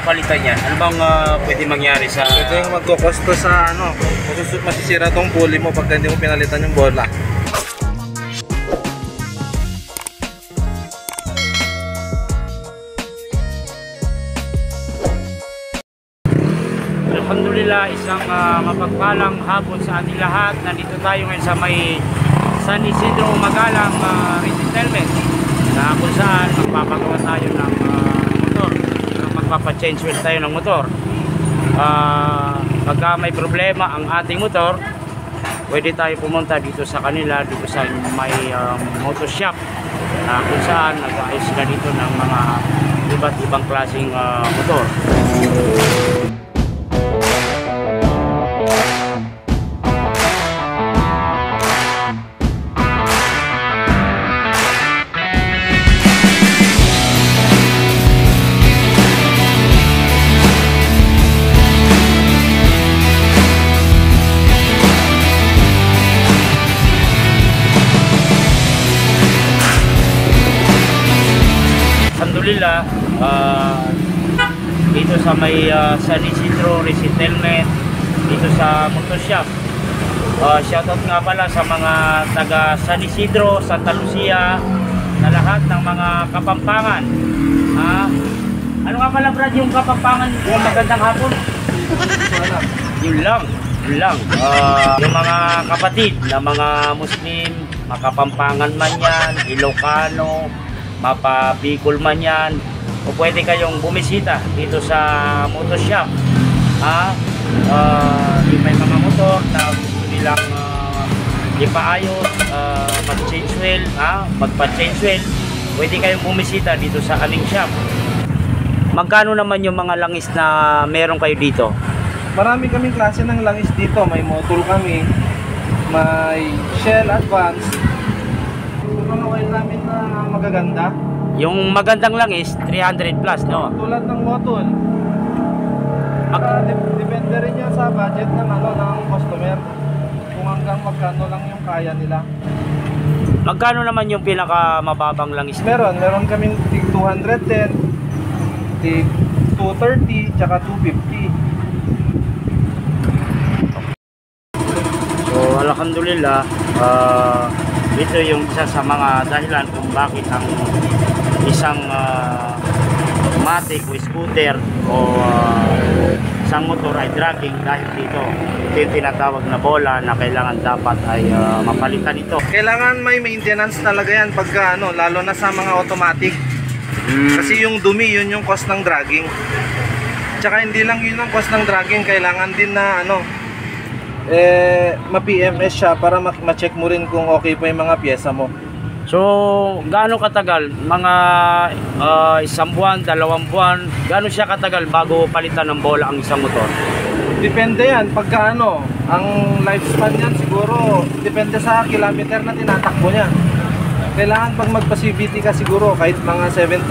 papalitan yan? Ano bang pwede mangyari sa... Ito yung magkukosto sa ano, masisira tong pulley mo pag hindi mo pinalitan yung bola. Alhamdulillah, isang mapagpalang hapon sa ating lahat. Nandito tayo ngayon sa may San Isidro Magalang Resettlement, na kung saan magpapagawa tayo ng motor, magpapa-change wheel tayo ng motor. Pagka may problema ang ating motor, pwede tayo pumunta dito sa kanila, dito sa may motor shop, na kung saan nag-aayos sila dito ng mga iba't ibang klaseng motor. Alhamdulillah, dito sa may San Isidro Resettlement, dito sa motor shop. Shoutout nga pala sa mga taga San Isidro, Santa Lucia, na lahat ng mga Kapampangan. Ano nga pala Brad yung Kapampangan? Yung magandang hapon? Yun lang. Yung mga kapatid na mga Muslim, Makapampangan man yan, Ilocano, Mapa-Bicol man yan, o pwede kayong bumisita dito sa motor shop. May mga motor na gusto nilang ipaayos, mag-change wheel, magpa-change wheel, pwede kayong bumisita dito sa aming shop. Magkano naman yung mga langis na meron kayo dito? Marami kaming klase ng langis dito. May motor kami, may Shell Advance. Mga oil namin na magaganda. Yung magandang langis, 300 plus, no? Tulad ng motor. Depende rin yan sa budget ng customer. Kung hanggang magkano lang yung kaya nila. Magkano naman yung pinakamababang langis? Meron kaming tig 210, tig 230, tsaka 250. So, alhamdulillah, ito yung isa sa mga dahilan kung bakit ang isang matic o scooter o isang motor ay dragging dahil dito. Ito yung tinatawag na bola na kailangan dapat ay mapalitan ito. Kailangan may maintenance talaga yan pagka lalo na sa mga automatic. Kasi yung dumi, yun yung cost ng dragging. Tsaka hindi lang yun ang cost ng dragging, kailangan din na ma-PMS siya para ma-check mo rin kung okay pa yung mga pyesa mo. So, gaano katagal? Mga isang buwan, 2 buwan, gaano siya katagal bago palitan ng bola ang isang motor? Depende yan. Pagka ang lifespan yan siguro, depende sa kilometer na tinatakbo niya. Kailangan pag magpa-CVT ka siguro kahit mga 7,000,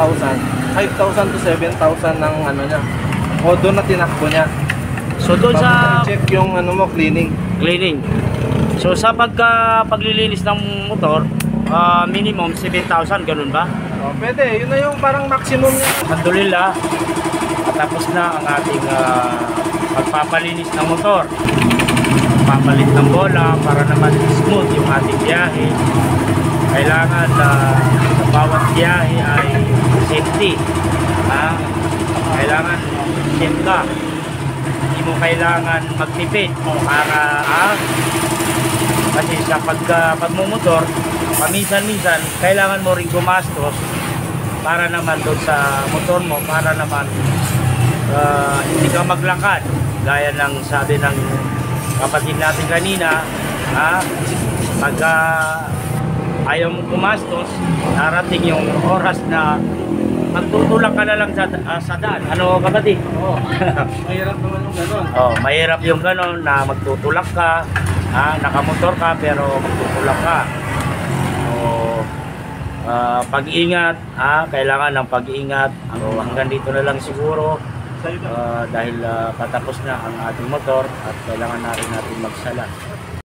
5,000 to 7,000 ng niya. O doon na tinakbo niya. So doon sa check yung cleaning. So sa paglilinis ng motor, minimum 7,000, ganun ba? Oh, pwede, yun na yung parang maximum niya. Alhamdulillah, tapos na ang ating pagpapalinis ng motor. Papalit ng bola para naman smooth yung ating biyahe. Kailangan sa bawat biyahe ay safety. Kailangan safe ka. Hindi mo kailangan magtipid para kasi sa pagmumotor, paminsan-minsan kailangan mo rin gumastos para naman doon sa motor mo, para naman hindi ka maglakad gaya ng sabi ng kapatid natin kanina. Pagka ayaw mo gumastos, darating yung oras na magtutulak ka na lang sa daan. Ano kapatid? Mahirap naman yung gano'n. Mahirap yung gano'n na magtutulak ka, nakamotor ka pero magtutulak ka. Pag-ingat, kailangan ng pag-ingat. Hanggang dito na lang siguro dahil patapos na ang ating motor at kailangan natin magsala.